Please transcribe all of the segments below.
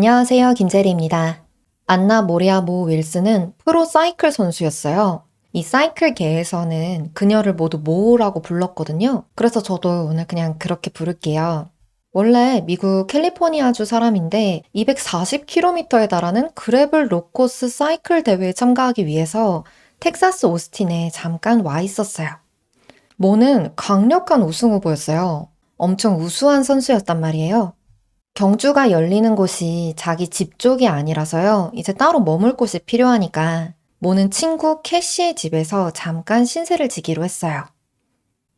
안녕하세요, 김재리입니다. 안나 모리아 모 윌슨은 프로 사이클 선수였어요. 이 사이클계에서는 그녀를 모두 모라고 불렀거든요. 그래서 저도 오늘 그냥 그렇게 부를게요. 원래 미국 캘리포니아주 사람인데 240km에 달하는 그래블 로코스 사이클 대회에 참가하기 위해서 텍사스 오스틴에 잠깐 와 있었어요. 모는 강력한 우승 후보였어요. 엄청 우수한 선수였단 말이에요. 경주가 열리는 곳이 자기 집 쪽이 아니라서요. 이제 따로 머물 곳이 필요하니까 모는 친구 캐시의 집에서 잠깐 신세를 지기로 했어요.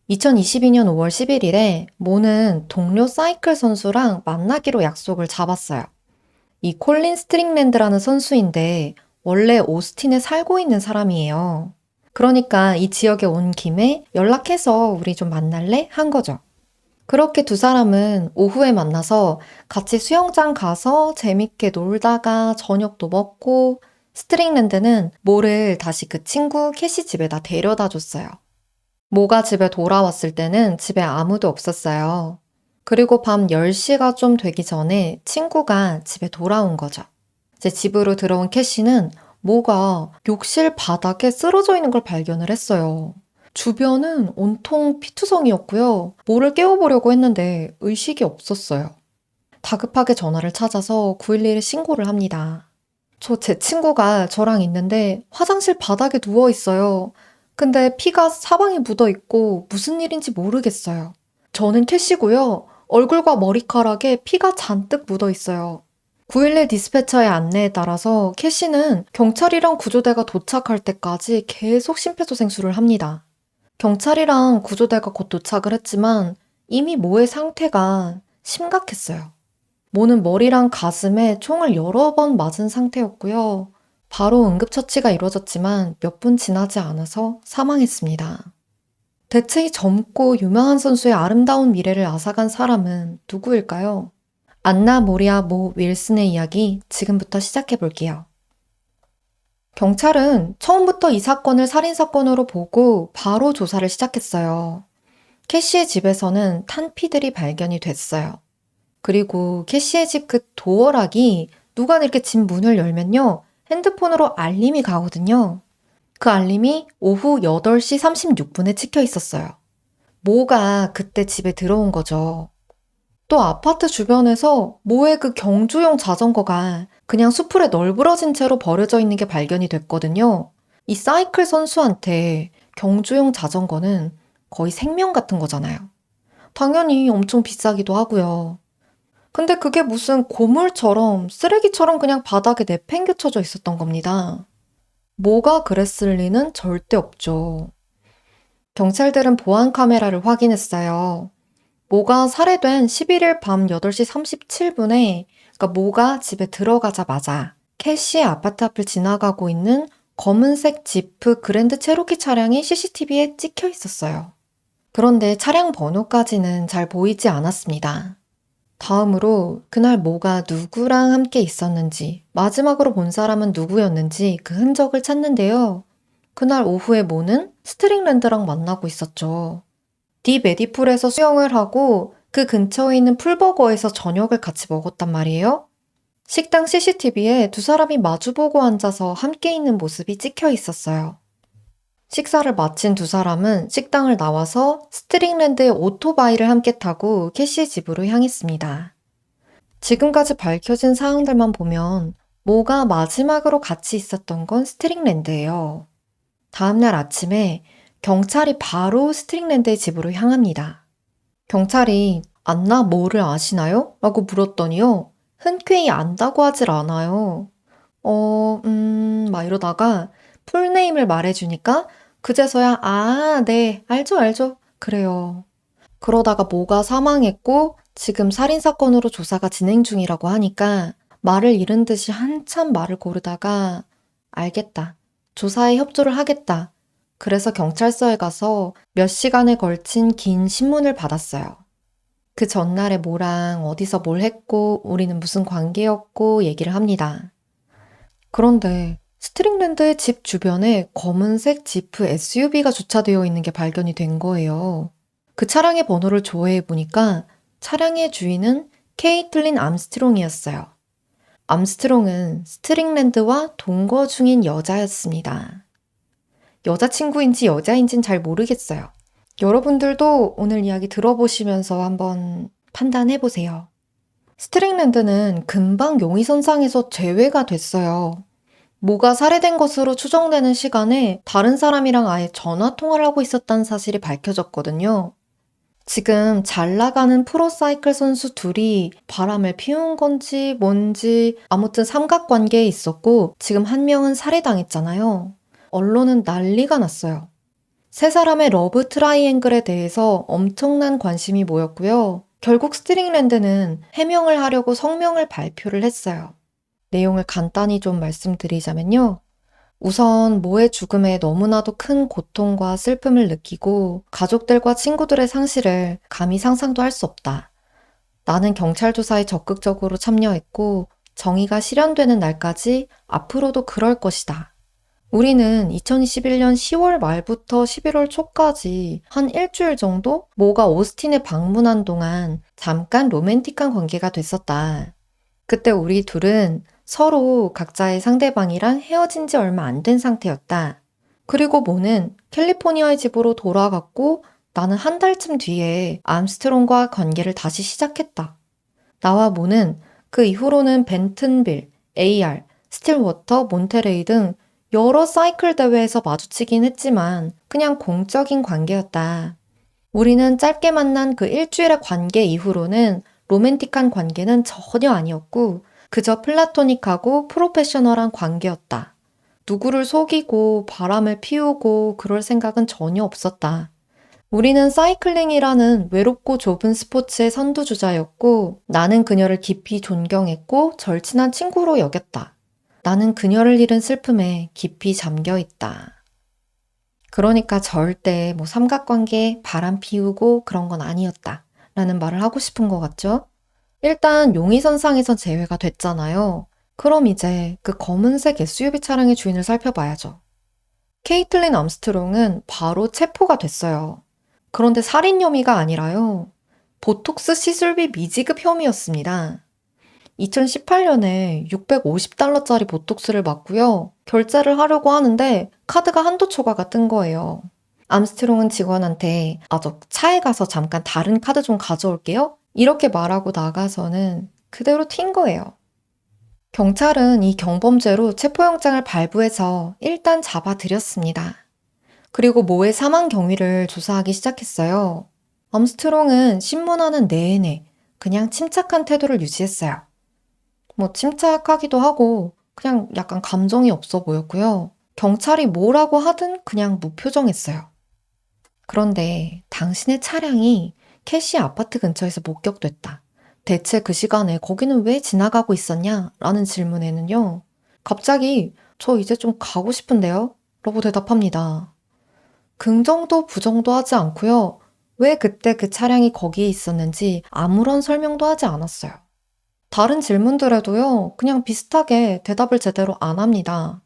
2022년 5월 11일에 모는 동료 사이클 선수랑 만나기로 약속을 잡았어요. 이 콜린 스트링랜드라는 선수인데 원래 오스틴에 살고 있는 사람이에요. 그러니까 이 지역에 온 김에 연락해서 우리 좀 만날래? 한 거죠. 그렇게 두 사람은 오후에 만나서 같이 수영장 가서 재밌게 놀다가 저녁도 먹고 스트링랜드는 모를 다시 그 친구 캐시 집에다 데려다 줬어요. 모가 집에 돌아왔을 때는 집에 아무도 없었어요. 그리고 밤 10시가 좀 되기 전에 친구가 집에 돌아온 거죠. 제 집으로 들어온 캐시는 모가 욕실 바닥에 쓰러져 있는 걸 발견을 했어요. 주변은 온통 피투성이었고요. 모를 깨워보려고 했는데 의식이 없었어요. 다급하게 전화를 찾아서 911에 신고를 합니다. 제 친구가 저랑 있는데 화장실 바닥에 누워 있어요. 근데 피가 사방에 묻어 있고 무슨 일인지 모르겠어요. 저는 캐시고요. 얼굴과 머리카락에 피가 잔뜩 묻어 있어요. 911 디스패처의 안내에 따라서 캐시는 경찰이랑 구조대가 도착할 때까지 계속 심폐소생술을 합니다. 경찰이랑 구조대가 곧 도착을 했지만 이미 모의 상태가 심각했어요. 모는 머리랑 가슴에 총을 여러 번 맞은 상태였고요. 바로 응급처치가 이루어졌지만 몇 분 지나지 않아서 사망했습니다. 대체 이 젊고 유명한 선수의 아름다운 미래를 앗아간 사람은 누구일까요? 안나 모리아 모 윌슨의 이야기 지금부터 시작해 볼게요. 경찰은 처음부터 이 사건을 살인사건으로 보고 바로 조사를 시작했어요. 캐시의 집에서는 탄피들이 발견이 됐어요. 그리고 캐시의 집 그 도어락이 누가 이렇게 집 문을 열면요. 핸드폰으로 알림이 가거든요. 그 알림이 오후 8시 36분에 찍혀 있었어요. 모가 그때 집에 들어온 거죠. 또 아파트 주변에서 모의 그 경주용 자전거가 그냥 수풀에 널브러진 채로 버려져 있는 게 발견이 됐거든요. 이 사이클 선수한테 경주용 자전거는 거의 생명 같은 거잖아요. 당연히 엄청 비싸기도 하고요. 근데 그게 무슨 고물처럼 쓰레기처럼 그냥 바닥에 내팽개쳐져 있었던 겁니다. 뭐가 그랬을 리는 절대 없죠. 경찰들은 보안 카메라를 확인했어요. 모가 살해된 11일 밤 8시 37분에, 그러니까 모가 집에 들어가자마자 캐시의 아파트 앞을 지나가고 있는 검은색 지프 그랜드 체로키 차량이 CCTV에 찍혀 있었어요. 그런데 차량 번호까지는 잘 보이지 않았습니다. 다음으로 그날 모가 누구랑 함께 있었는지, 마지막으로 본 사람은 누구였는지 그 흔적을 찾는데요. 그날 오후에 모는 스트링랜드랑 만나고 있었죠. 디메디풀에서 수영을 하고 그 근처에 있는 풀버거에서 저녁을 같이 먹었단 말이에요. 식당 CCTV에 두 사람이 마주보고 앉아서 함께 있는 모습이 찍혀 있었어요. 식사를 마친 두 사람은 식당을 나와서 스트링랜드의 오토바이를 함께 타고 캐시 집으로 향했습니다. 지금까지 밝혀진 사항들만 보면 모가 마지막으로 같이 있었던 건 스트링랜드예요. 다음날 아침에 경찰이 바로 스트링랜드의 집으로 향합니다. 경찰이 안나 모를 아시나요? 라고 물었더니요. 흔쾌히 안다고 하질 않아요. 막 이러다가 풀네임을 말해주니까 그제서야 네, 알죠. 그래요. 그러다가 모가 사망했고 지금 살인사건으로 조사가 진행 중이라고 하니까 말을 잃은 듯이 한참 말을 고르다가 알겠다. 조사에 협조를 하겠다. 그래서 경찰서에 가서 몇 시간에 걸친 긴 신문을 받았어요. 그 전날에 모랑 어디서 뭘 했고 우리는 무슨 관계였고 얘기를 합니다. 그런데 스트링랜드의 집 주변에 검은색 지프 SUV가 주차되어 있는 게 발견이 된 거예요. 그 차량의 번호를 조회해 보니까 차량의 주인은 케이틀린 암스트롱이었어요. 암스트롱은 스트링랜드와 동거 중인 여자였습니다. 여자친구인지 여자인진 잘 모르겠어요. 여러분들도 오늘 이야기 들어보시면서 한번 판단해 보세요. 스트링랜드는 금방 용의선상에서 제외가 됐어요. 모가 살해된 것으로 추정되는 시간에 다른 사람이랑 아예 전화 통화를 하고 있었다는 사실이 밝혀졌거든요. 지금 잘 나가는 프로사이클 선수 둘이 바람을 피운 건지 뭔지 아무튼 삼각관계에 있었고 지금 한 명은 살해당했잖아요. 언론은 난리가 났어요. 세 사람의 러브 트라이앵글에 대해서 엄청난 관심이 모였고요. 결국 스트링랜드는 해명을 하려고 성명을 발표를 했어요. 내용을 간단히 좀 말씀드리자면요. 우선 모의 죽음에 너무나도 큰 고통과 슬픔을 느끼고 가족들과 친구들의 상실을 감히 상상도 할 수 없다. 나는 경찰 조사에 적극적으로 참여했고 정의가 실현되는 날까지 앞으로도 그럴 것이다. 우리는 2021년 10월 말부터 11월 초까지 한 일주일 정도 모가 오스틴에 방문한 동안 잠깐 로맨틱한 관계가 됐었다. 그때 우리 둘은 서로 각자의 상대방이랑 헤어진 지 얼마 안 된 상태였다. 그리고 모는 캘리포니아의 집으로 돌아갔고 나는 한 달쯤 뒤에 암스트롱과 관계를 다시 시작했다. 나와 모는 그 이후로는 벤튼빌, AR, 스틸워터, 몬테레이 등 여러 사이클 대회에서 마주치긴 했지만 그냥 공적인 관계였다. 우리는 짧게 만난 그 일주일의 관계 이후로는 로맨틱한 관계는 전혀 아니었고 그저 플라토닉하고 프로페셔널한 관계였다. 누구를 속이고 바람을 피우고 그럴 생각은 전혀 없었다. 우리는 사이클링이라는 외롭고 좁은 스포츠의 선두주자였고 나는 그녀를 깊이 존경했고 절친한 친구로 여겼다. 나는 그녀를 잃은 슬픔에 깊이 잠겨 있다. 그러니까 절대 삼각관계, 바람 피우고 그런 건 아니었다. 라는 말을 하고 싶은 것 같죠? 일단 용의선상에선 제외가 됐잖아요. 그럼 이제 그 검은색 SUV 차량의 주인을 살펴봐야죠. 케이틀린 암스트롱은 바로 체포가 됐어요. 그런데 살인 혐의가 아니라요. 보톡스 시술비 미지급 혐의였습니다. 2018년에 $650짜리 보톡스를 맞고요. 결제를 하려고 하는데 카드가 한도 초과가 뜬 거예요. 암스트롱은 직원한테 저 차에 가서 잠깐 다른 카드 좀 가져올게요. 이렇게 말하고 나가서는 그대로 튄 거예요. 경찰은 이 경범죄로 체포영장을 발부해서 일단 잡아들였습니다. 그리고 모의 사망 경위를 조사하기 시작했어요. 암스트롱은 신문하는 내내 그냥 침착한 태도를 유지했어요. 침착하기도 하고 그냥 약간 감정이 없어 보였고요. 경찰이 뭐라고 하든 그냥 무표정했어요. 그런데 당신의 차량이 캐시 아파트 근처에서 목격됐다. 대체 그 시간에 거기는 왜 지나가고 있었냐? 라는 질문에는요. 갑자기 저 이제 좀 가고 싶은데요? 라고 대답합니다. 긍정도 부정도 하지 않고요. 왜 그때 그 차량이 거기에 있었는지 아무런 설명도 하지 않았어요. 다른 질문들에도요, 그냥 비슷하게 대답을 제대로 안 합니다.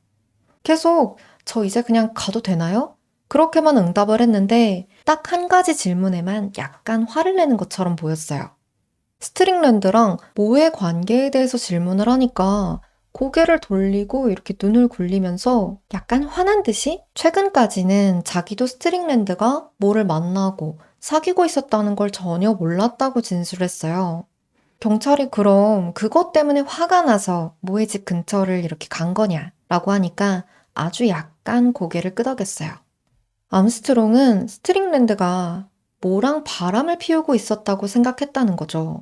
계속 저 이제 그냥 가도 되나요? 그렇게만 응답을 했는데 딱 한 가지 질문에만 약간 화를 내는 것처럼 보였어요. 스트링랜드랑 모의 관계에 대해서 질문을 하니까 고개를 돌리고 이렇게 눈을 굴리면서 약간 화난 듯이 최근까지는 자기도 스트링랜드가 모를 만나고 사귀고 있었다는 걸 전혀 몰랐다고 진술했어요. 경찰이 그럼 그것 때문에 화가 나서 모의 집 근처를 이렇게 간 거냐? 라고 하니까 아주 약간 고개를 끄덕였어요. 암스트롱은 스트링랜드가 모랑 바람을 피우고 있었다고 생각했다는 거죠.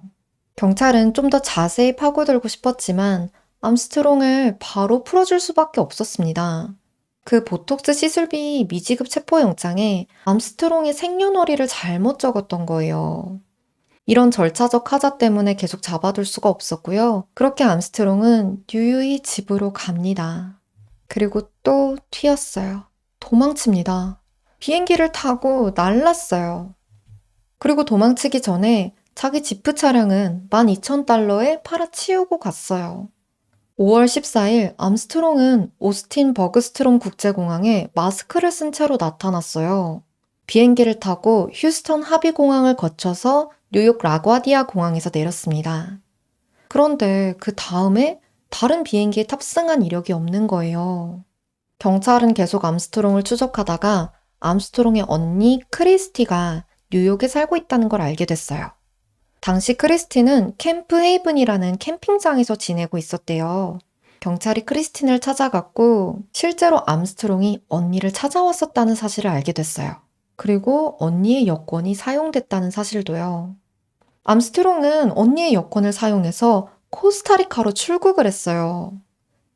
경찰은 좀 더 자세히 파고들고 싶었지만 암스트롱을 바로 풀어줄 수밖에 없었습니다. 그 보톡스 시술비 미지급 체포영장에 암스트롱의 생년월일을 잘못 적었던 거예요. 이런 절차적 하자 때문에 계속 잡아둘 수가 없었고요. 그렇게 암스트롱은 유유히 집으로 갑니다. 그리고 또 튀었어요. 도망칩니다. 비행기를 타고 날랐어요. 그리고 도망치기 전에 자기 지프 차량은 $12,000에 팔아치우고 갔어요. 5월 14일 암스트롱은 오스틴 버그스트롬 국제공항에 마스크를 쓴 채로 나타났어요. 비행기를 타고 휴스턴 하비공항을 거쳐서 뉴욕 라과디아 공항에서 내렸습니다. 그런데 그 다음에 다른 비행기에 탑승한 이력이 없는 거예요. 경찰은 계속 암스트롱을 추적하다가 암스트롱의 언니 크리스티가 뉴욕에 살고 있다는 걸 알게 됐어요. 당시 크리스티는 캠프 헤이븐이라는 캠핑장에서 지내고 있었대요. 경찰이 크리스틴을 찾아갔고 실제로 암스트롱이 언니를 찾아왔었다는 사실을 알게 됐어요. 그리고 언니의 여권이 사용됐다는 사실도요. 암스트롱은 언니의 여권을 사용해서 코스타리카로 출국을 했어요.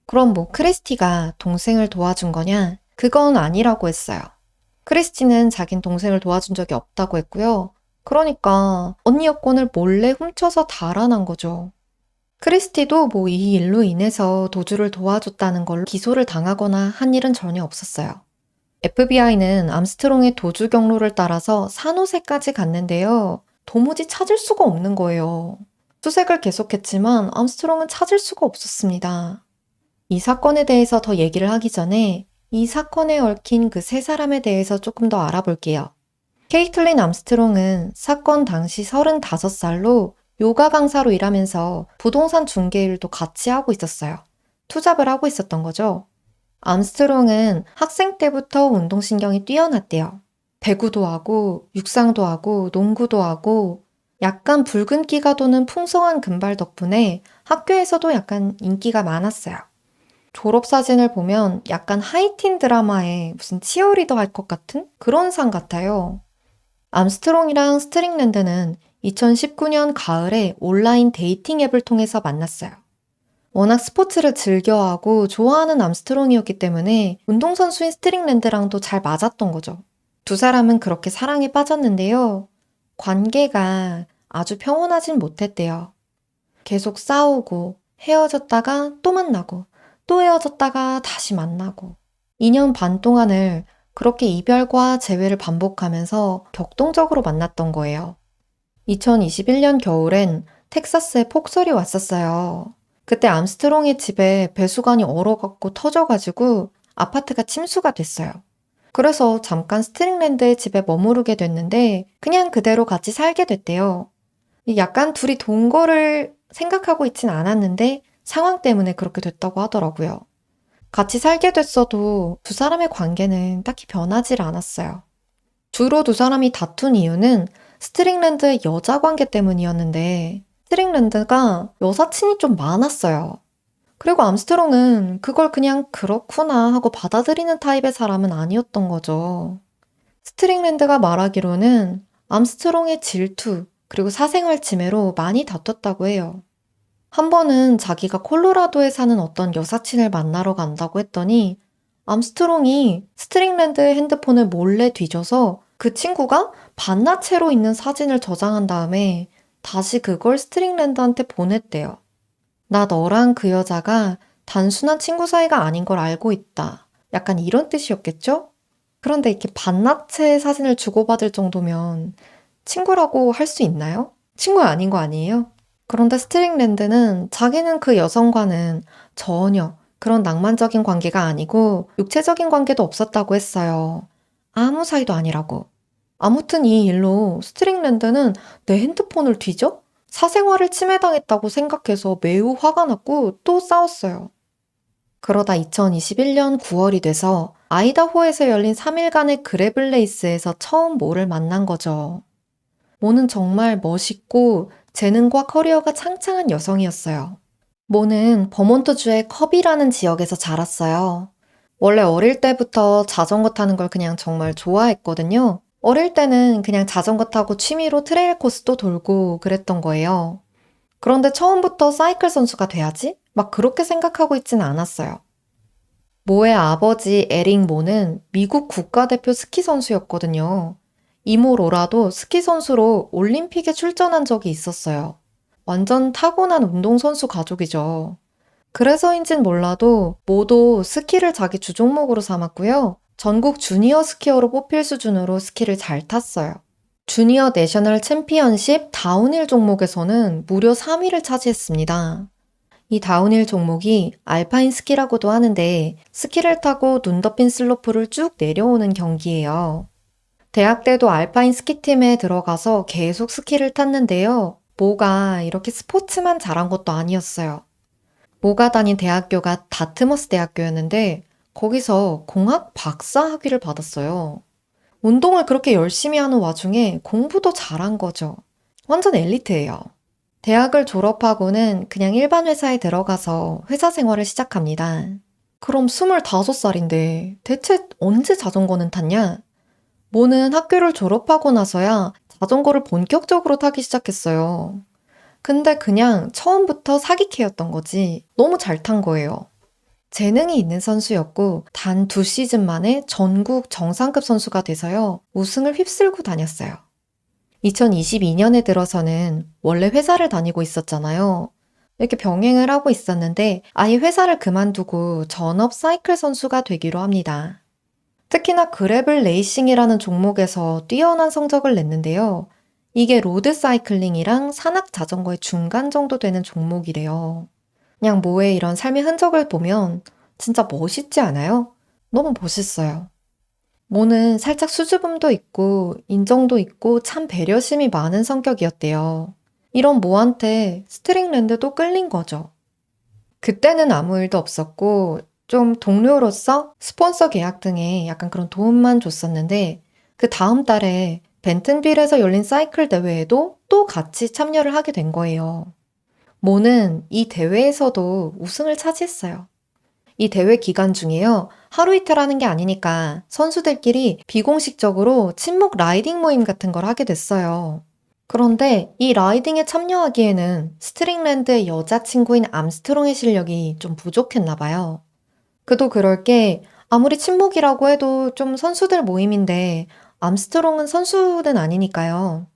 그럼 뭐 크리스티가 동생을 도와준 거냐? 그건 아니라고 했어요. 크리스티는 자긴 동생을 도와준 적이 없다고 했고요. 그러니까 언니 여권을 몰래 훔쳐서 달아난 거죠. 크리스티도 뭐 이 일로 인해서 도주를 도와줬다는 걸로 기소를 당하거나 한 일은 전혀 없었어요. FBI는 암스트롱의 도주 경로를 따라서 산호세까지 갔는데요. 도무지 찾을 수가 없는 거예요. 수색을 계속했지만 암스트롱은 찾을 수가 없었습니다. 이 사건에 대해서 더 얘기를 하기 전에 이 사건에 얽힌 그 세 사람에 대해서 조금 더 알아볼게요. 케이틀린 암스트롱은 사건 당시 35살로 요가 강사로 일하면서 부동산 중개 일도 같이 하고 있었어요. 투잡을 하고 있었던 거죠. 암스트롱은 학생 때부터 운동신경이 뛰어났대요. 배구도 하고 육상도 하고 농구도 하고 약간 붉은 끼가 도는 풍성한 금발 덕분에 학교에서도 약간 인기가 많았어요. 졸업사진을 보면 약간 하이틴 드라마에 무슨 치어리더 할 것 같은 그런 상 같아요. 암스트롱이랑 스트링랜드는 2019년 가을에 온라인 데이팅 앱을 통해서 만났어요. 워낙 스포츠를 즐겨하고 좋아하는 암스트롱이었기 때문에 운동선수인 스트링랜드랑도 잘 맞았던 거죠. 두 사람은 그렇게 사랑에 빠졌는데요. 관계가 아주 평온하진 못했대요. 계속 싸우고 헤어졌다가 또 만나고 또 헤어졌다가 다시 만나고 2년 반 동안을 그렇게 이별과 재회를 반복하면서 격동적으로 만났던 거예요. 2021년 겨울엔 텍사스에 폭설이 왔었어요. 그때 암스트롱의 집에 배수관이 얼어갖고 터져가지고 아파트가 침수가 됐어요. 그래서 잠깐 스트링랜드의 집에 머무르게 됐는데 그냥 그대로 같이 살게 됐대요. 약간 둘이 동거를 생각하고 있진 않았는데 상황 때문에 그렇게 됐다고 하더라고요. 같이 살게 됐어도 두 사람의 관계는 딱히 변하질 않았어요. 주로 두 사람이 다툰 이유는 스트링랜드의 여자 관계 때문이었는데 스트링랜드가 여사친이 좀 많았어요. 그리고 암스트롱은 그걸 그냥 그렇구나 하고 받아들이는 타입의 사람은 아니었던 거죠. 스트링랜드가 말하기로는 암스트롱의 질투 그리고 사생활 침해로 많이 다퉜다고 해요. 한 번은 자기가 콜로라도에 사는 어떤 여사친을 만나러 간다고 했더니 암스트롱이 스트링랜드의 핸드폰을 몰래 뒤져서 그 친구가 반나체로 있는 사진을 저장한 다음에 다시 그걸 스트링랜드한테 보냈대요. 나 너랑 그 여자가 단순한 친구 사이가 아닌 걸 알고 있다. 약간 이런 뜻이었겠죠? 그런데 이렇게 반나체 사진을 주고받을 정도면 친구라고 할 수 있나요? 친구 아닌 거 아니에요? 그런데 스트링랜드는 자기는 그 여성과는 전혀 그런 낭만적인 관계가 아니고 육체적인 관계도 없었다고 했어요. 아무 사이도 아니라고. 아무튼 이 일로 스트링랜드는 내 핸드폰을 뒤져? 사생활을 침해당했다고 생각해서 매우 화가 났고 또 싸웠어요. 그러다 2021년 9월이 돼서 아이다호에서 열린 3일간의 그래블 레이스에서 처음 모를 만난 거죠. 모는 정말 멋있고 재능과 커리어가 창창한 여성이었어요. 모는 버몬트주의 컵이라는 지역에서 자랐어요. 원래 어릴 때부터 자전거 타는 걸 그냥 정말 좋아했거든요. 어릴 때는 그냥 자전거 타고 취미로 트레일 코스도 돌고 그랬던 거예요. 그런데 처음부터 사이클 선수가 돼야지? 막 그렇게 생각하고 있지는 않았어요. 모의 아버지 에릭 모는 미국 국가대표 스키 선수였거든요. 이모 로라도 스키 선수로 올림픽에 출전한 적이 있었어요. 완전 타고난 운동선수 가족이죠. 그래서인진 몰라도 모도 스키를 자기 주종목으로 삼았고요. 전국 주니어 스키어로 뽑힐 수준으로 스키를 잘 탔어요. 주니어 내셔널 챔피언십 다운힐 종목에서는 무려 3위를 차지했습니다. 이 다운힐 종목이 알파인 스키라고도 하는데 스키를 타고 눈 덮인 슬로프를 쭉 내려오는 경기예요. 대학 때도 알파인 스키팀에 들어가서 계속 스키를 탔는데요. 뭐가 이렇게 스포츠만 잘한 것도 아니었어요. 모가 다닌 대학교가 다트머스 대학교였는데 거기서 공학 박사 학위를 받았어요. 운동을 그렇게 열심히 하는 와중에 공부도 잘한 거죠. 완전 엘리트예요. 대학을 졸업하고는 그냥 일반 회사에 들어가서 회사 생활을 시작합니다. 그럼 25살인데 대체 언제 자전거는 탔냐? 모는 학교를 졸업하고 나서야 자전거를 본격적으로 타기 시작했어요. 근데 그냥 처음부터 사기캐였던 거지. 너무 잘 탄 거예요. 재능이 있는 선수였고 단 2시즌 만에 전국 정상급 선수가 돼서요. 우승을 휩쓸고 다녔어요. 2022년에 들어서는 원래 회사를 다니고 있었잖아요. 이렇게 병행을 하고 있었는데 아예 회사를 그만두고 전업 사이클 선수가 되기로 합니다. 특히나 그래블 레이싱이라는 종목에서 뛰어난 성적을 냈는데요. 이게 로드 사이클링이랑 산악 자전거의 중간 정도 되는 종목이래요. 그냥 모의 이런 삶의 흔적을 보면 진짜 멋있지 않아요? 너무 멋있어요. 모는 살짝 수줍음도 있고 인정도 있고 참 배려심이 많은 성격이었대요. 이런 모한테 스트링랜드도 끌린 거죠. 그때는 아무 일도 없었고 좀 동료로서 스폰서 계약 등의 약간 그런 도움만 줬었는데 그 다음 달에 벤튼빌에서 열린 사이클 대회에도 또 같이 참여를 하게 된 거예요. 모는 이 대회에서도 우승을 차지했어요. 이 대회 기간 중에요. 하루 이틀 하는 게 아니니까 선수들끼리 비공식적으로 친목 라이딩 모임 같은 걸 하게 됐어요. 그런데 이 라이딩에 참여하기에는 스트링랜드의 여자친구인 암스트롱의 실력이 좀 부족했나 봐요. 그도 그럴 게 아무리 친목이라고 해도 좀 선수들 모임인데 암스트롱은 선수는 아니니까요.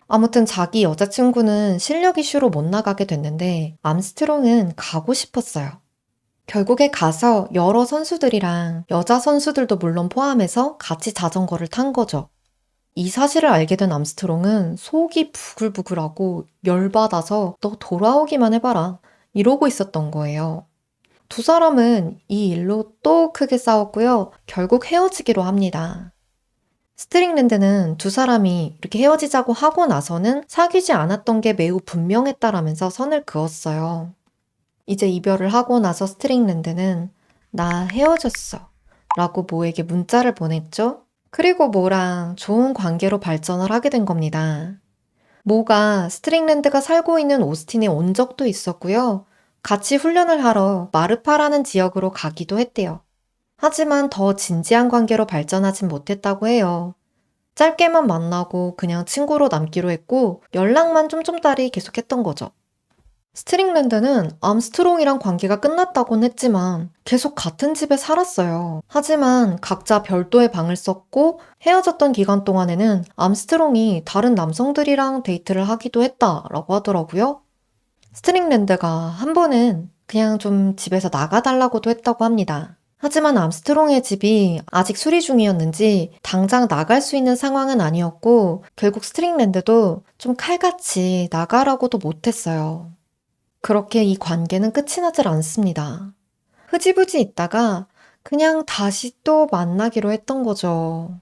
아무튼 자기 여자친구는 실력 이슈로 못 나가게 됐는데 암스트롱은 가고 싶었어요. 결국에 가서 여러 선수들이랑 여자 선수들도 물론 포함해서 같이 자전거를 탄 거죠. 이 사실을 알게 된 암스트롱은 속이 부글부글하고 열받아서 너 돌아오기만 해봐라 이러고 있었던 거예요. 두 사람은 이 일로 또 크게 싸웠고요. 결국 헤어지기로 합니다. 스트링랜드는 두 사람이 이렇게 헤어지자고 하고 나서는 사귀지 않았던 게 매우 분명했다라면서 선을 그었어요. 이제 이별을 하고 나서 스트링랜드는 나 헤어졌어 라고 모에게 문자를 보냈죠. 그리고 모랑 좋은 관계로 발전을 하게 된 겁니다. 모가 스트링랜드가 살고 있는 오스틴에 온 적도 있었고요. 같이 훈련을 하러 마르파라는 지역으로 가기도 했대요. 하지만 더 진지한 관계로 발전하진 못했다고 해요. 짧게만 만나고 그냥 친구로 남기로 했고 연락만 쫌쫌따리 계속했던 거죠. 스트링랜드는 암스트롱이랑 관계가 끝났다곤 했지만 계속 같은 집에 살았어요. 하지만 각자 별도의 방을 썼고 헤어졌던 기간 동안에는 암스트롱이 다른 남성들이랑 데이트를 하기도 했다라고 하더라고요. 스트링랜드가 한 번은 그냥 좀 집에서 나가달라고도 했다고 합니다. 하지만 암스트롱의 집이 아직 수리 중이었는지 당장 나갈 수 있는 상황은 아니었고 결국 스트링랜드도 좀 칼같이 나가라고도 못했어요. 그렇게 이 관계는 끝이 나질 않습니다. 흐지부지 있다가 그냥 다시 또 만나기로 했던 거죠.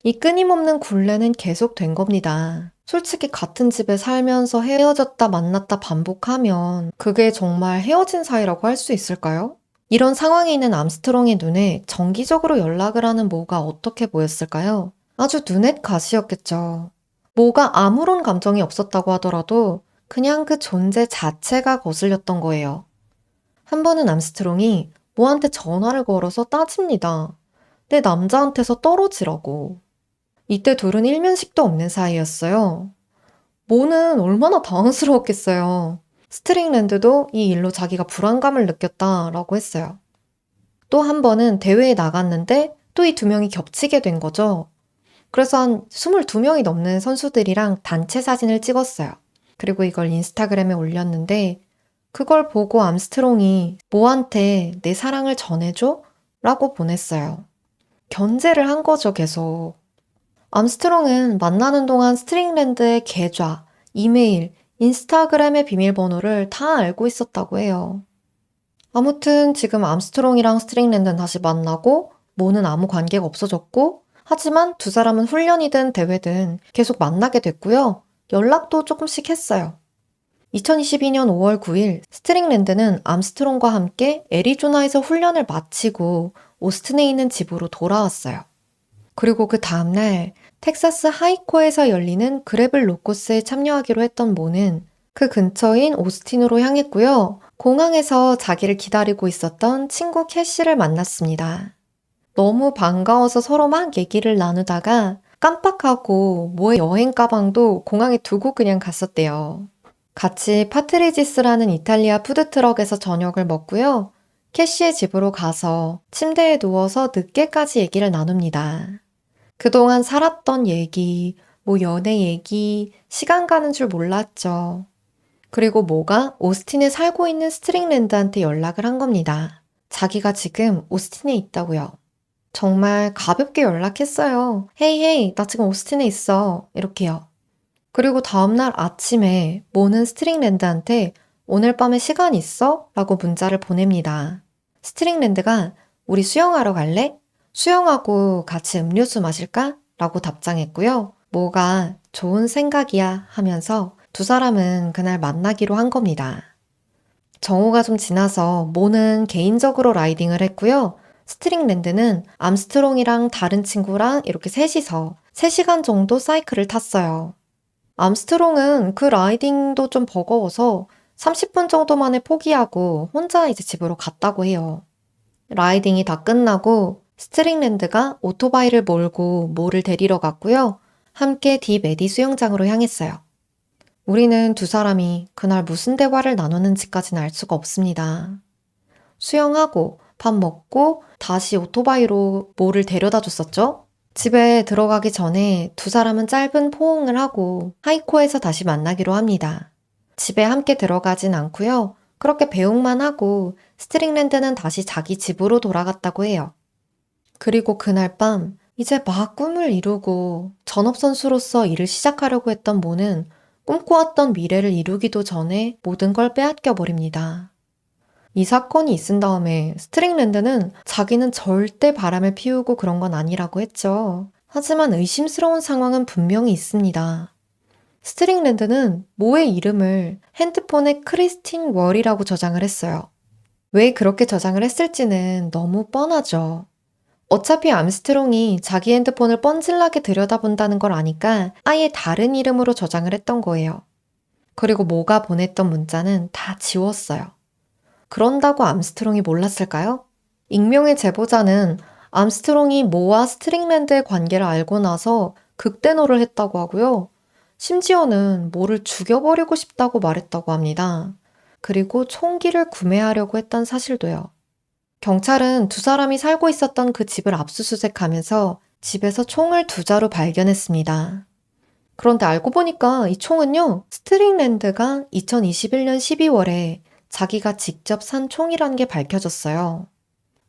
이 끊임없는 굴레는 계속된 겁니다. 솔직히 같은 집에 살면서 헤어졌다 만났다 반복하면 그게 정말 헤어진 사이라고 할 수 있을까요? 이런 상황에 있는 암스트롱의 눈에 정기적으로 연락을 하는 모가 어떻게 보였을까요? 아주 눈엣 가시였겠죠. 모가 아무런 감정이 없었다고 하더라도 그냥 그 존재 자체가 거슬렸던 거예요. 한 번은 암스트롱이 모한테 전화를 걸어서 따집니다. 내 남자한테서 떨어지라고. 이때 둘은 일면식도 없는 사이였어요. 모는 얼마나 당황스러웠겠어요. 스트링랜드도 이 일로 자기가 불안감을 느꼈다라고 했어요. 또 한 번은 대회에 나갔는데 또 이 두 명이 겹치게 된 거죠. 그래서 한 22명이 넘는 선수들이랑 단체 사진을 찍었어요. 그리고 이걸 인스타그램에 올렸는데 그걸 보고 암스트롱이 모한테 내 사랑을 전해줘? 라고 보냈어요. 견제를 한 거죠, 계속. 암스트롱은 만나는 동안 스트링랜드의 계좌, 이메일, 인스타그램의 비밀번호를 다 알고 있었다고 해요. 아무튼 지금 암스트롱이랑 스트링랜드는 다시 만나고 모는 아무 관계가 없어졌고 하지만 두 사람은 훈련이든 대회든 계속 만나게 됐고요. 연락도 조금씩 했어요. 2022년 5월 9일 스트링랜드는 암스트롱과 함께 애리조나에서 훈련을 마치고 오스틴에 있는 집으로 돌아왔어요. 그리고 그 다음날 텍사스 하이코에서 열리는 그레블 로코스에 참여하기로 했던 모는 그 근처인 오스틴으로 향했고요. 공항에서 자기를 기다리고 있었던 친구 캐시를 만났습니다. 너무 반가워서 서로 막 얘기를 나누다가 깜빡하고 모의 여행 가방도 공항에 두고 그냥 갔었대요. 같이 파트리지스라는 이탈리아 푸드트럭에서 저녁을 먹고요. 캐시의 집으로 가서 침대에 누워서 늦게까지 얘기를 나눕니다. 그동안 살았던 얘기, 연애 얘기, 시간 가는 줄 몰랐죠. 그리고 모가 오스틴에 살고 있는 스트링랜드한테 연락을 한 겁니다. 자기가 지금 오스틴에 있다고요. 정말 가볍게 연락했어요. 헤이 헤이, 나 지금 오스틴에 있어. 이렇게요. 그리고 다음날 아침에 모는 스트링랜드한테 오늘 밤에 시간 있어? 라고 문자를 보냅니다. 스트링랜드가 우리 수영하러 갈래? 수영하고 같이 음료수 마실까? 라고 답장했고요. 모가 좋은 생각이야 하면서 두 사람은 그날 만나기로 한 겁니다. 정오가 좀 지나서 모는 개인적으로 라이딩을 했고요. 스트링랜드는 암스트롱이랑 다른 친구랑 이렇게 셋이서 3시간 정도 사이클을 탔어요. 암스트롱은 그 라이딩도 좀 버거워서 30분 정도 만에 포기하고 혼자 이제 집으로 갔다고 해요. 라이딩이 다 끝나고 스트링랜드가 오토바이를 몰고 모를 데리러 갔고요. 함께 딥에디 수영장으로 향했어요. 우리는 두 사람이 그날 무슨 대화를 나누는지까지는 알 수가 없습니다. 수영하고 밥 먹고 다시 오토바이로 모를 데려다 줬었죠? 집에 들어가기 전에 두 사람은 짧은 포옹을 하고 하이코에서 다시 만나기로 합니다. 집에 함께 들어가진 않고요. 그렇게 배웅만 하고 스트링랜드는 다시 자기 집으로 돌아갔다고 해요. 그리고 그날 밤 이제 막 꿈을 이루고 전업선수로서 일을 시작하려고 했던 모는 꿈꿔왔던 미래를 이루기도 전에 모든 걸 빼앗겨 버립니다. 이 사건이 있은 다음에 스트링랜드는 자기는 절대 바람을 피우고 그런 건 아니라고 했죠. 하지만 의심스러운 상황은 분명히 있습니다. 스트링랜드는 모의 이름을 핸드폰에 크리스틴 월이라고 저장을 했어요. 왜 그렇게 저장을 했을지는 너무 뻔하죠. 어차피 암스트롱이 자기 핸드폰을 뻔질나게 들여다본다는 걸 아니까 아예 다른 이름으로 저장을 했던 거예요. 그리고 모가 보냈던 문자는 다 지웠어요. 그런다고 암스트롱이 몰랐을까요? 익명의 제보자는 암스트롱이 모와 스트링랜드의 관계를 알고 나서 극대노를 했다고 하고요. 심지어는 모를 죽여버리고 싶다고 말했다고 합니다. 그리고 총기를 구매하려고 했던 사실도요. 경찰은 두 사람이 살고 있었던 그 집을 압수수색하면서 집에서 총을 2자루 발견했습니다. 그런데 알고 보니까 이 총은요, 스트링랜드가 2021년 12월에 자기가 직접 산 총이라는 게 밝혀졌어요.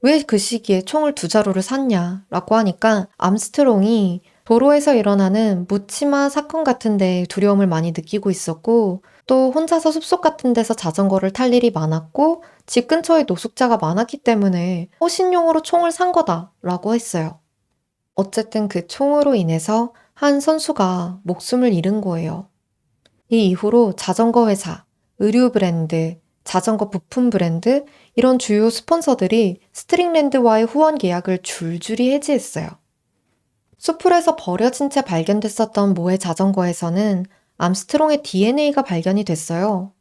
왜 그 시기에 총을 2자루를 샀냐라고 하니까 암스트롱이 도로에서 일어나는 묻지마 사건 같은데 두려움을 많이 느끼고 있었고 또 혼자서 숲속 같은 데서 자전거를 탈 일이 많았고 집 근처에 노숙자가 많았기 때문에 호신용으로 총을 산 거다라고 했어요. 어쨌든 그 총으로 인해서 한 선수가 목숨을 잃은 거예요. 이 이후로 자전거 회사, 의류 브랜드, 자전거 부품 브랜드 이런 주요 스폰서들이 스트링랜드와의 후원 계약을 줄줄이 해지했어요. 수풀에서 버려진 채 발견됐었던 모의 자전거에서는 암스트롱의 DNA가 발견이 됐어요.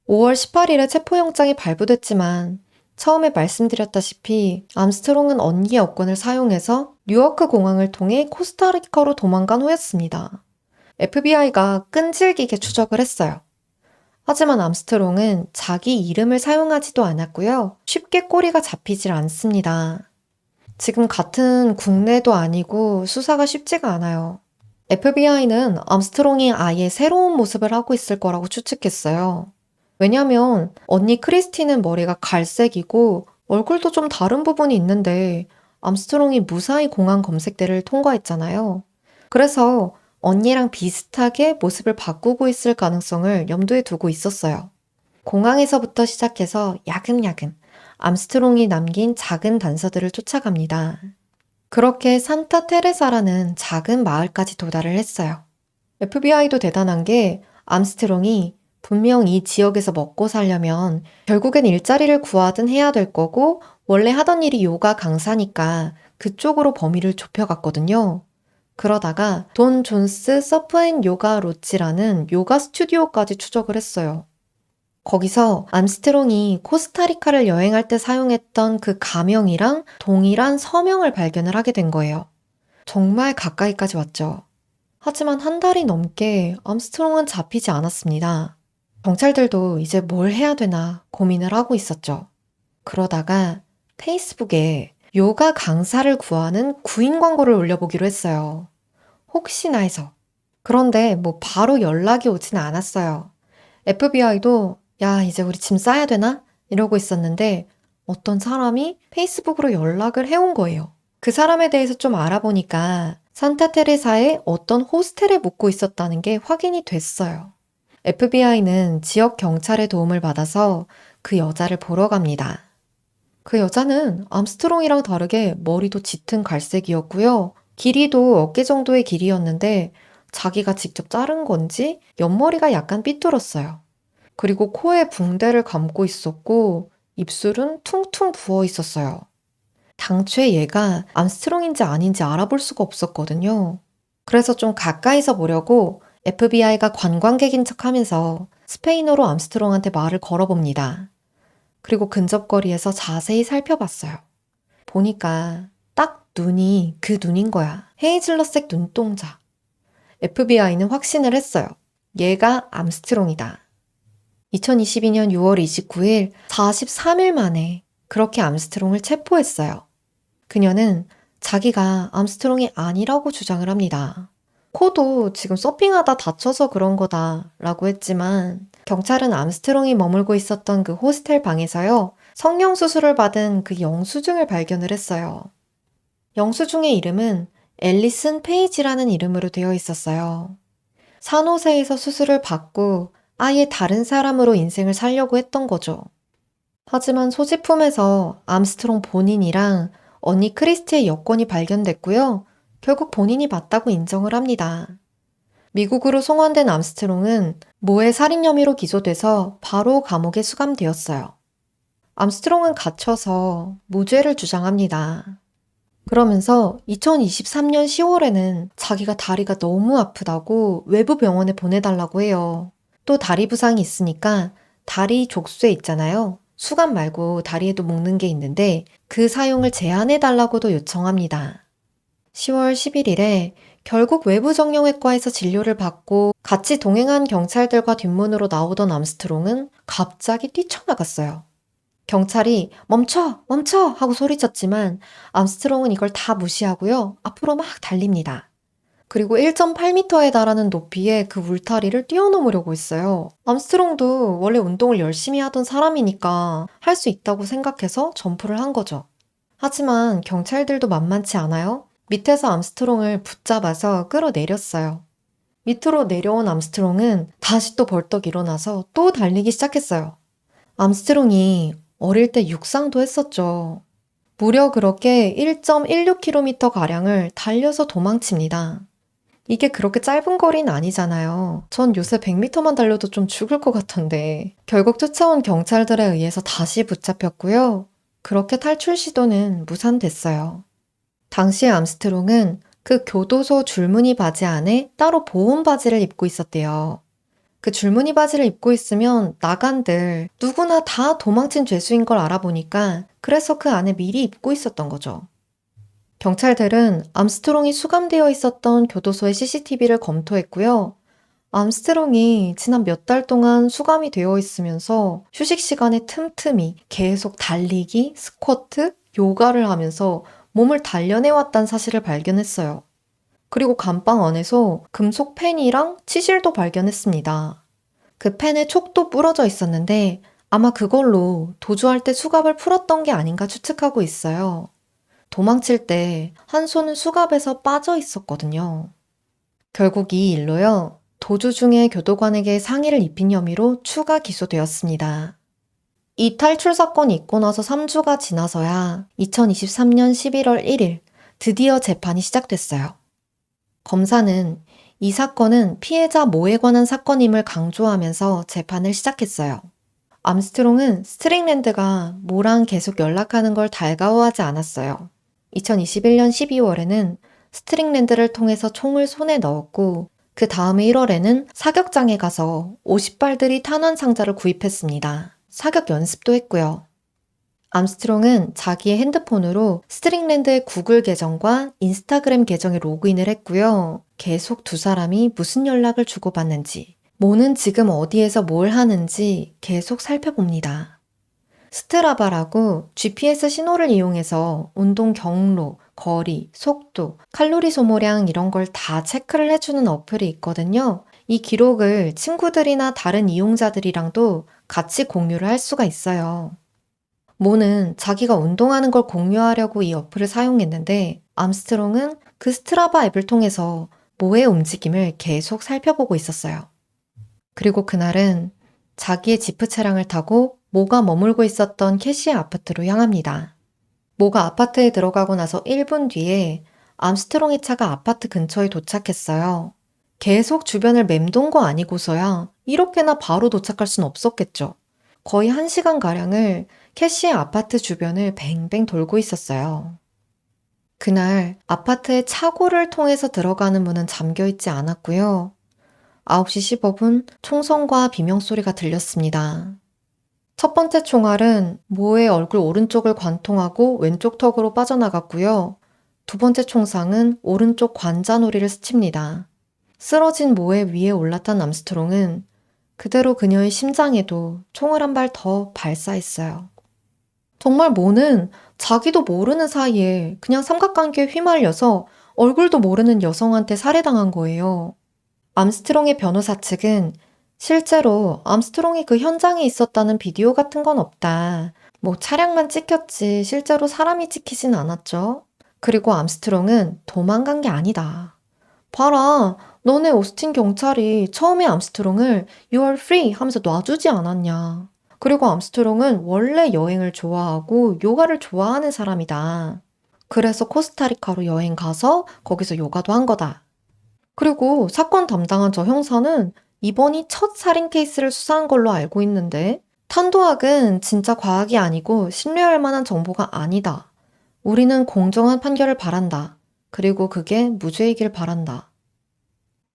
5월 18일에 체포영장이 발부됐지만 처음에 말씀드렸다시피 암스트롱은 언니의 여권을 사용해서 뉴워크 공항을 통해 코스타리카로 도망간 후였습니다. FBI가 끈질기게 추적을 했어요. 하지만 암스트롱은 자기 이름을 사용하지도 않았고요. 쉽게 꼬리가 잡히질 않습니다. 지금 같은 국내도 아니고 수사가 쉽지가 않아요. FBI는 암스트롱이 아예 새로운 모습을 하고 있을 거라고 추측했어요. 왜냐면 언니 크리스티는 머리가 갈색이고 얼굴도 좀 다른 부분이 있는데 암스트롱이 무사히 공항 검색대를 통과했잖아요. 그래서 언니랑 비슷하게 모습을 바꾸고 있을 가능성을 염두에 두고 있었어요. 공항에서부터 시작해서 야금야금 암스트롱이 남긴 작은 단서들을 쫓아갑니다. 그렇게 산타 테레사라는 작은 마을까지 도달을 했어요. FBI도 대단한 게 암스트롱이 분명 이 지역에서 먹고 살려면 결국엔 일자리를 구하든 해야 될 거고 원래 하던 일이 요가 강사니까 그쪽으로 범위를 좁혀갔거든요. 그러다가 돈 존스 서프앤 요가 로치라는 요가 스튜디오까지 추적을 했어요. 거기서 암스트롱이 코스타리카를 여행할 때 사용했던 그 가명이랑 동일한 서명을 발견을 하게 된 거예요. 정말 가까이까지 왔죠. 하지만 한 달이 넘게 암스트롱은 잡히지 않았습니다. 경찰들도 이제 뭘 해야 되나 고민을 하고 있었죠. 그러다가 페이스북에 요가 강사를 구하는 구인 광고를 올려보기로 했어요. 혹시나 해서. 그런데 뭐 바로 연락이 오지는 않았어요. FBI도 야, 이제 우리 짐 싸야 되나? 이러고 있었는데 어떤 사람이 페이스북으로 연락을 해온 거예요. 그 사람에 대해서 좀 알아보니까 산타테레사의 어떤 호스텔에 묵고 있었다는 게 확인이 됐어요. FBI는 지역 경찰의 도움을 받아서 그 여자를 보러 갑니다. 그 여자는 암스트롱이랑 다르게 머리도 짙은 갈색이었고요. 길이도 어깨 정도의 길이였는데 자기가 직접 자른 건지 옆머리가 약간 삐뚤었어요. 그리고 코에 붕대를 감고 있었고 입술은 퉁퉁 부어 있었어요. 당최 얘가 암스트롱인지 아닌지 알아볼 수가 없었거든요. 그래서 좀 가까이서 보려고 FBI가 관광객인 척하면서 스페인어로 암스트롱한테 말을 걸어봅니다. 그리고 근접거리에서 자세히 살펴봤어요. 보니까 딱 눈이 그 눈인 거야. 헤이즐넛색 눈동자. FBI는 확신을 했어요. 얘가 암스트롱이다. 2022년 6월 29일 43일 만에 그렇게 암스트롱을 체포했어요. 그녀는 자기가 암스트롱이 아니라고 주장을 합니다. 코도 지금 서핑하다 다쳐서 그런 거다 라고 했지만 경찰은 암스트롱이 머물고 있었던 그 호스텔 방에서요. 성형수술을 받은 그 영수증을 발견을 했어요. 영수증의 이름은 앨리슨 페이지라는 이름으로 되어 있었어요. 산호세에서 수술을 받고 아예 다른 사람으로 인생을 살려고 했던 거죠. 하지만 소지품에서 암스트롱 본인이랑 언니 크리스티의 여권이 발견됐고요. 결국 본인이 맞다고 인정을 합니다. 미국으로 송환된 암스트롱은 모해 살인 혐의로 기소돼서 바로 감옥에 수감되었어요. 암스트롱은 갇혀서 무죄를 주장합니다. 그러면서 2023년 10월에는 자기가 다리가 너무 아프다고 외부 병원에 보내달라고 해요. 또 다리 부상이 있으니까 다리 족쇄 있잖아요. 수갑 말고 다리에도 묶는 게 있는데 그 사용을 제한해달라고도 요청합니다. 10월 11일에 결국 외부 정형외과에서 진료를 받고 같이 동행한 경찰들과 뒷문으로 나오던 암스트롱은 갑자기 뛰쳐나갔어요. 경찰이 멈춰! 멈춰! 하고 소리쳤지만 암스트롱은 이걸 다 무시하고요. 앞으로 막 달립니다. 그리고 1.8m에 달하는 높이에 그 울타리를 뛰어넘으려고 했어요. 암스트롱도 원래 운동을 열심히 하던 사람이니까 할 수 있다고 생각해서 점프를 한 거죠. 하지만 경찰들도 만만치 않아요. 밑에서 암스트롱을 붙잡아서 끌어내렸어요. 밑으로 내려온 암스트롱은 다시 또 벌떡 일어나서 또 달리기 시작했어요. 암스트롱이 어릴 때 육상도 했었죠. 무려 그렇게 1.16km가량을 달려서 도망칩니다. 이게 그렇게 짧은 거리는 아니잖아요. 전 요새 100m만 달려도 좀 죽을 것 같던데. 결국 쫓아온 경찰들에 의해서 다시 붙잡혔고요. 그렇게 탈출 시도는 무산됐어요. 당시 암스트롱은 그 교도소 줄무늬 바지 안에 따로 보온 바지를 입고 있었대요. 그 줄무늬 바지를 입고 있으면 나간들 누구나 다 도망친 죄수인 걸 알아보니까 그래서 그 안에 미리 입고 있었던 거죠. 경찰들은 암스트롱이 수감되어 있었던 교도소의 CCTV를 검토했고요. 암스트롱이 지난 몇 달 동안 수감이 되어 있으면서 휴식 시간에 틈틈이 계속 달리기, 스쿼트, 요가를 하면서 몸을 단련해왔다는 사실을 발견했어요. 그리고 감방 안에서 금속 펜이랑 치실도 발견했습니다. 그 펜에 촉도 부러져 있었는데 아마 그걸로 도주할 때 수갑을 풀었던 게 아닌가 추측하고 있어요. 도망칠 때 한 손은 수갑에서 빠져 있었거든요. 결국 이 일로요. 도주 중에 교도관에게 상해를 입힌 혐의로 추가 기소되었습니다. 이 탈출 사건이 있고 나서 3주가 지나서야 2023년 11월 1일 드디어 재판이 시작됐어요. 검사는 이 사건은 피해자 모에 관한 사건임을 강조하면서 재판을 시작했어요. 암스트롱은 스트링랜드가 모랑 계속 연락하는 걸 달가워하지 않았어요. 2021년 12월에는 스트링랜드를 통해서 총을 손에 넣었고 그 다음에 1월에는 사격장에 가서 50발들이 탄환 상자를 구입했습니다. 사격 연습도 했고요. 암스트롱은 자기의 핸드폰으로 스트링랜드의 구글 계정과 인스타그램 계정에 로그인을 했고요. 계속 두 사람이 무슨 연락을 주고받는지, 모는 지금 어디에서 뭘 하는지 계속 살펴봅니다. 스트라바라고 GPS 신호를 이용해서 운동 경로, 거리, 속도, 칼로리 소모량 이런 걸 다 체크를 해주는 어플이 있거든요. 이 기록을 친구들이나 다른 이용자들이랑도 같이 공유를 할 수가 있어요. 모는 자기가 운동하는 걸 공유하려고 이 어플을 사용했는데 암스트롱은 그 스트라바 앱을 통해서 모의 움직임을 계속 살펴보고 있었어요. 그리고 그날은 자기의 지프 차량을 타고 모가 머물고 있었던 캐시의 아파트로 향합니다. 모가 아파트에 들어가고 나서 1분 뒤에 암스트롱의 차가 아파트 근처에 도착했어요. 계속 주변을 맴돈 거 아니고서야 이렇게나 바로 도착할 순 없었겠죠. 거의 1시간가량을 캐시의 아파트 주변을 뱅뱅 돌고 있었어요. 그날 아파트의 차고를 통해서 들어가는 문은 잠겨있지 않았고요. 9시 15분 총성과 비명소리가 들렸습니다. 첫 번째 총알은 모의 얼굴 오른쪽을 관통하고 왼쪽 턱으로 빠져나갔고요. 두 번째 총상은 오른쪽 관자놀이를 스칩니다. 쓰러진 모의 위에 올라탄 암스트롱은 그대로 그녀의 심장에도 총을 한 발 더 발사했어요. 정말 모는 자기도 모르는 사이에 그냥 삼각관계에 휘말려서 얼굴도 모르는 여성한테 살해당한 거예요. 암스트롱의 변호사 측은 실제로 암스트롱이 그 현장에 있었다는 비디오 같은 건 없다. 뭐 차량만 찍혔지 실제로 사람이 찍히진 않았죠. 그리고 암스트롱은 도망간 게 아니다. 봐라, 너네 오스틴 경찰이 처음에 암스트롱을 You are free 하면서 놔주지 않았냐. 그리고 암스트롱은 원래 여행을 좋아하고 요가를 좋아하는 사람이다. 그래서 코스타리카로 여행 가서 거기서 요가도 한 거다. 그리고 사건 담당한 저 형사는 이번이 첫 살인 케이스를 수사한 걸로 알고 있는데 탄도학은 진짜 과학이 아니고 신뢰할 만한 정보가 아니다. 우리는 공정한 판결을 바란다. 그리고 그게 무죄이길 바란다.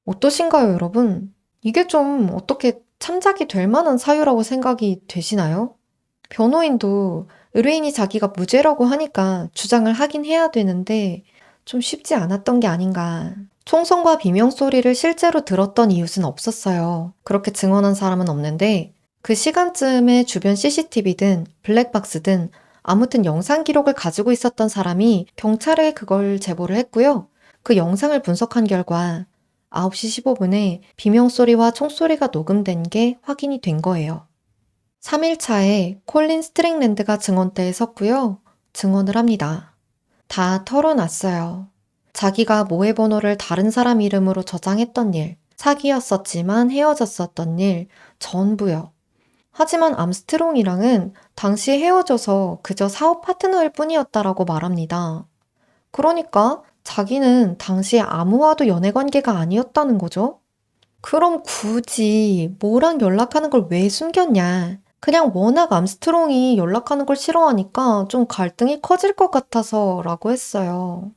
어떠신가요, 여러분? 이게 좀 어떻게 참작이 될 만한 사유라고 생각이 되시나요? 변호인도 의뢰인이 자기가 무죄라고 하니까 주장을 하긴 해야 되는데 좀 쉽지 않았던 게 아닌가. 총성과 비명소리를 실제로 들었던 이웃은 없었어요. 그렇게 증언한 사람은 없는데 그 시간쯤에 주변 CCTV든 블랙박스든 아무튼 영상 기록을 가지고 있었던 사람이 경찰에 그걸 제보를 했고요. 그 영상을 분석한 결과 9시 15분에 비명소리와 총소리가 녹음된 게 확인이 된 거예요. 3일차에 콜린 스트링랜드가 증언대에 섰고요. 증언을 합니다. 다 털어놨어요. 자기가 모의 번호를 다른 사람 이름으로 저장했던 일, 사귀었었지만 헤어졌었던 일, 전부요. 하지만 암스트롱이랑은 당시 헤어져서 그저 사업 파트너일 뿐이었다라고 말합니다. 그러니까 자기는 당시에 아무와도 연애 관계가 아니었다는 거죠. 그럼 굳이 모랑 연락하는 걸 왜 숨겼냐? 그냥 워낙 암스트롱이 연락하는 걸 싫어하니까 좀 갈등이 커질 것 같아서 라고 했어요.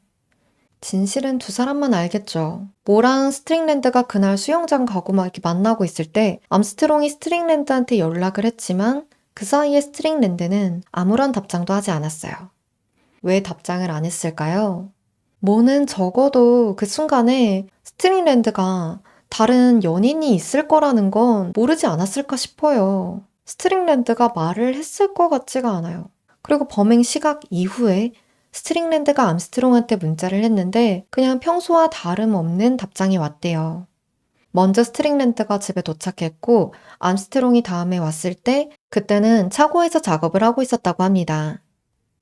진실은 두 사람만 알겠죠. 모랑 스트링랜드가 그날 수영장 가고 막 이렇게 만나고 있을 때 암스트롱이 스트링랜드한테 연락을 했지만 그 사이에 스트링랜드는 아무런 답장도 하지 않았어요. 왜 답장을 안 했을까요? 모는 적어도 그 순간에 스트링랜드가 다른 연인이 있을 거라는 건 모르지 않았을까 싶어요. 스트링랜드가 말을 했을 것 같지가 않아요. 그리고 범행 시각 이후에 스트링랜드가 암스트롱한테 문자를 했는데 그냥 평소와 다름없는 답장이 왔대요. 먼저 스트링랜드가 집에 도착했고 암스트롱이 다음에 왔을 때 그때는 차고에서 작업을 하고 있었다고 합니다.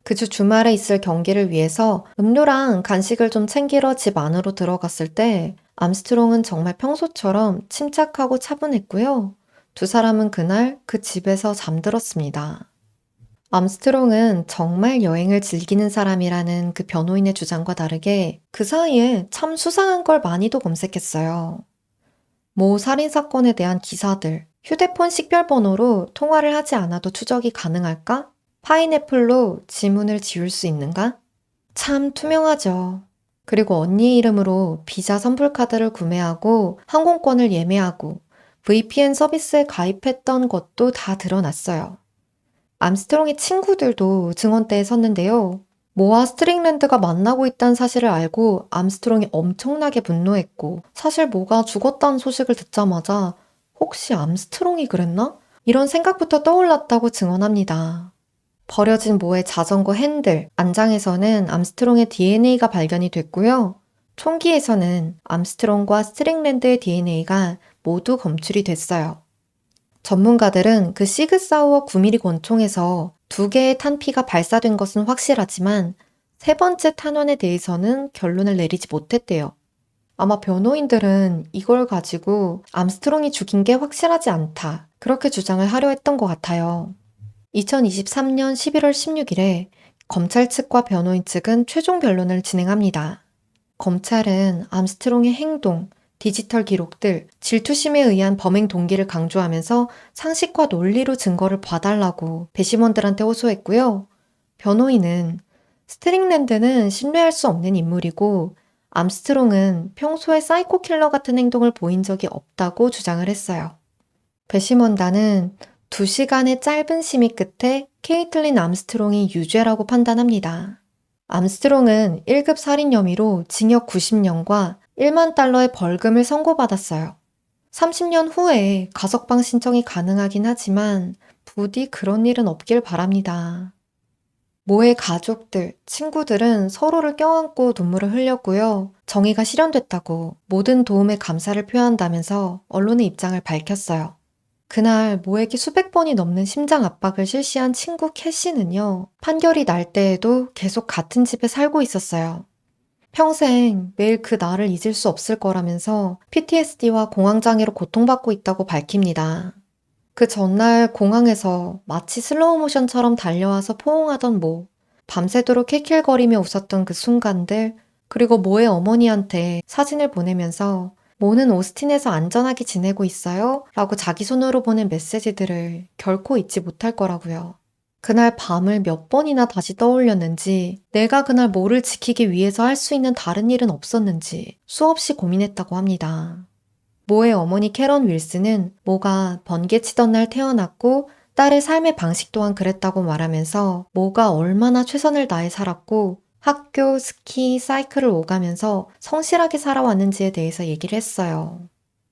그 주 주말에 있을 경기를 위해서 음료랑 간식을 좀 챙기러 집 안으로 들어갔을 때 암스트롱은 정말 평소처럼 침착하고 차분했고요. 두 사람은 그날 그 집에서 잠들었습니다. 암스트롱은 정말 여행을 즐기는 사람이라는 그 변호인의 주장과 다르게 그 사이에 참 수상한 걸 많이도 검색했어요. 모 살인사건에 대한 기사들, 휴대폰 식별번호로 통화를 하지 않아도 추적이 가능할까? 파인애플로 지문을 지울 수 있는가? 참 투명하죠. 그리고 언니의 이름으로 비자 선불카드를 구매하고 항공권을 예매하고 VPN 서비스에 가입했던 것도 다 드러났어요. 암스트롱의 친구들도 증언대에 섰는데요. 모와 스트링랜드가 만나고 있다는 사실을 알고 암스트롱이 엄청나게 분노했고, 사실 모가 죽었다는 소식을 듣자마자 혹시 암스트롱이 그랬나? 이런 생각부터 떠올랐다고 증언합니다. 버려진 모의 자전거 핸들, 안장에서는 암스트롱의 DNA가 발견이 됐고요. 총기에서는 암스트롱과 스트링랜드의 DNA가 모두 검출이 됐어요. 전문가들은 그 시그사우어 9mm 권총에서 2개의 탄피가 발사된 것은 확실하지만 세 번째 탄환에 대해서는 결론을 내리지 못했대요. 아마 변호인들은 이걸 가지고 암스트롱이 죽인 게 확실하지 않다, 그렇게 주장을 하려 했던 것 같아요. 2023년 11월 16일에 검찰 측과 변호인 측은 최종 변론을 진행합니다. 검찰은 암스트롱의 행동, 디지털 기록들, 질투심에 의한 범행 동기를 강조하면서 상식과 논리로 증거를 봐달라고 배심원들한테 호소했고요. 변호인은 스트링랜드는 신뢰할 수 없는 인물이고 암스트롱은 평소에 사이코킬러 같은 행동을 보인 적이 없다고 주장을 했어요. 배심원단은 2시간의 짧은 심의 끝에 케이틀린 암스트롱이 유죄라고 판단합니다. 암스트롱은 1급 살인 혐의로 징역 90년과 1만 달러의 벌금을 선고받았어요. 30년 후에 가석방 신청이 가능하긴 하지만 부디 그런 일은 없길 바랍니다. 모의 가족들, 친구들은 서로를 껴안고 눈물을 흘렸고요. 정의가 실현됐다고 모든 도움에 감사를 표한다면서 언론의 입장을 밝혔어요. 그날 모에게 수백 번이 넘는 심장 압박을 실시한 친구 캐시는요, 판결이 날 때에도 계속 같은 집에 살고 있었어요. 평생 매일 그 날을 잊을 수 없을 거라면서 PTSD와 공황장애로 고통받고 있다고 밝힙니다. 그 전날 공항에서 마치 슬로우 모션처럼 달려와서 포옹하던 모, 밤새도록 킬킬거리며 웃었던 그 순간들, 그리고 모의 어머니한테 사진을 보내면서 모는 오스틴에서 안전하게 지내고 있어요? 라고 자기 손으로 보낸 메시지들을 결코 잊지 못할 거라고요. 그날 밤을 몇 번이나 다시 떠올렸는지, 내가 그날 모를 지키기 위해서 할 수 있는 다른 일은 없었는지 수없이 고민했다고 합니다. 모의 어머니 캐런 윌슨은 모가 번개치던 날 태어났고 딸의 삶의 방식 또한 그랬다고 말하면서 모가 얼마나 최선을 다해 살았고 학교, 스키, 사이클을 오가면서 성실하게 살아왔는지에 대해서 얘기를 했어요.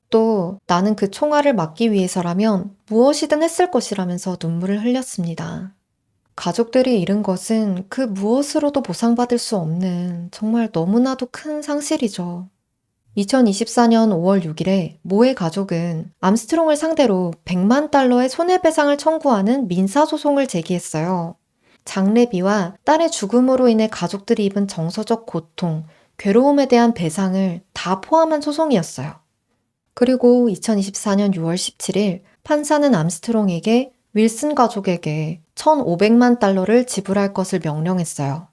또 나는 그 총알을 막기 위해서라면 무엇이든 했을 것이라면서 눈물을 흘렸습니다. 가족들이 잃은 것은 그 무엇으로도 보상받을 수 없는 정말 너무나도 큰 상실이죠. 2024년 5월 6일에 모의 가족은 암스트롱을 상대로 100만 달러의 손해배상을 청구하는 민사소송을 제기했어요. 장례비와 딸의 죽음으로 인해 가족들이 입은 정서적 고통, 괴로움에 대한 배상을 다 포함한 소송이었어요. 그리고 2024년 6월 17일 판사는 암스트롱에게 윌슨 가족에게 1,500만 달러를 지불할 것을 명령했어요.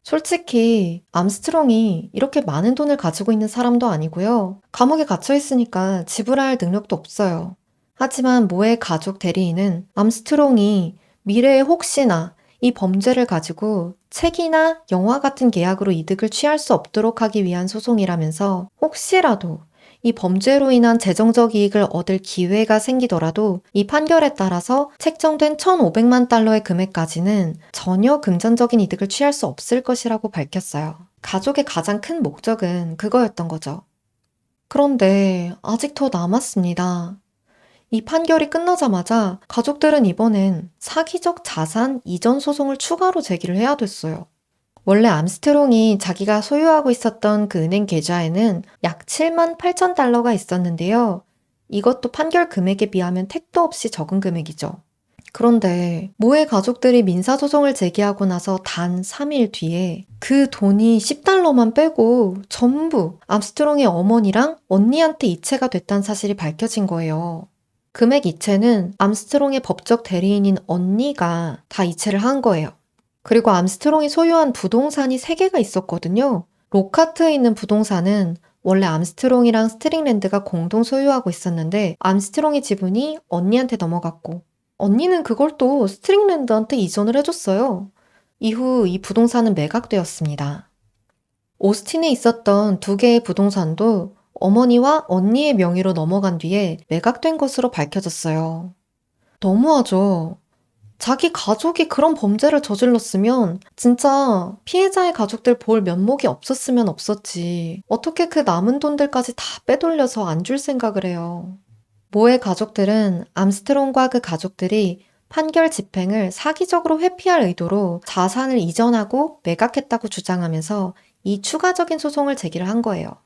솔직히 암스트롱이 이렇게 많은 돈을 가지고 있는 사람도 아니고요. 감옥에 갇혀 있으니까 지불할 능력도 없어요. 하지만 모의 가족 대리인은 암스트롱이 미래에 혹시나 이 범죄를 가지고 책이나 영화 같은 계약으로 이득을 취할 수 없도록 하기 위한 소송이라면서 혹시라도 이 범죄로 인한 재정적 이익을 얻을 기회가 생기더라도 이 판결에 따라서 책정된 1,500만 달러의 금액까지는 전혀 금전적인 이득을 취할 수 없을 것이라고 밝혔어요. 가족의 가장 큰 목적은 그거였던 거죠. 그런데 아직 더 남았습니다. 이 판결이 끝나자마자 가족들은 이번엔 사기적 자산 이전 소송을 추가로 제기를 해야 됐어요. 원래 암스트롱이 자기가 소유하고 있었던 그 은행 계좌에는 약 7만 8천 달러가 있었는데요. 이것도 판결 금액에 비하면 택도 없이 적은 금액이죠. 그런데 모의 가족들이 민사소송을 제기하고 나서 단 3일 뒤에 그 돈이 10달러만 빼고 전부 암스트롱의 어머니랑 언니한테 이체가 됐다는 사실이 밝혀진 거예요. 금액 이체는 암스트롱의 법적 대리인인 언니가 다 이체를 한 거예요. 그리고 암스트롱이 소유한 부동산이 3개가 있었거든요. 로카트에 있는 부동산은 원래 암스트롱이랑 스트링랜드가 공동 소유하고 있었는데 암스트롱의 지분이 언니한테 넘어갔고 언니는 그걸 또 스트링랜드한테 이전을 해줬어요. 이후 이 부동산은 매각되었습니다. 오스틴에 있었던 2개의 부동산도 어머니와 언니의 명의로 넘어간 뒤에 매각된 것으로 밝혀졌어요. 너무하죠? 자기 가족이 그런 범죄를 저질렀으면 진짜 피해자의 가족들 볼 면목이 없었으면 없었지. 어떻게 그 남은 돈들까지 다 빼돌려서 안 줄 생각을 해요. 모의 가족들은 암스트롱과 그 가족들이 판결 집행을 사기적으로 회피할 의도로 자산을 이전하고 매각했다고 주장하면서 이 추가적인 소송을 제기를 한 거예요.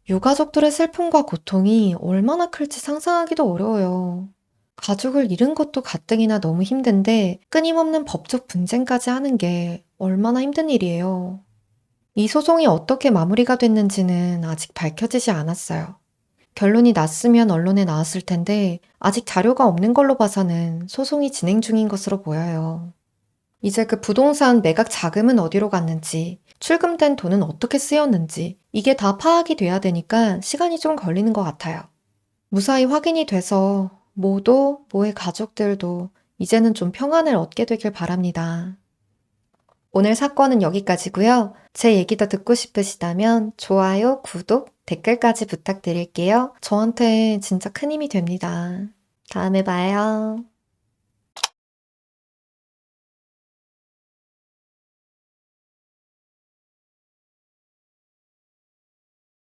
유가족들의 슬픔과 고통이 얼마나 클지 상상하기도 어려워요. 가족을 잃은 것도 가뜩이나 너무 힘든데 끊임없는 법적 분쟁까지 하는 게 얼마나 힘든 일이에요. 이 소송이 어떻게 마무리가 됐는지는 아직 밝혀지지 않았어요. 결론이 났으면 언론에 나왔을 텐데 아직 자료가 없는 걸로 봐서는 소송이 진행 중인 것으로 보여요. 이제 그 부동산 매각 자금은 어디로 갔는지, 출금된 돈은 어떻게 쓰였는지 이게 다 파악이 돼야 되니까 시간이 좀 걸리는 것 같아요. 무사히 확인이 돼서 모도, 모의 가족들도 이제는 좀 평안을 얻게 되길 바랍니다. 오늘 사건은 여기까지고요. 제 얘기 더 듣고 싶으시다면 좋아요, 구독, 댓글까지 부탁드릴게요. 저한테 진짜 큰 힘이 됩니다. 다음에 봐요.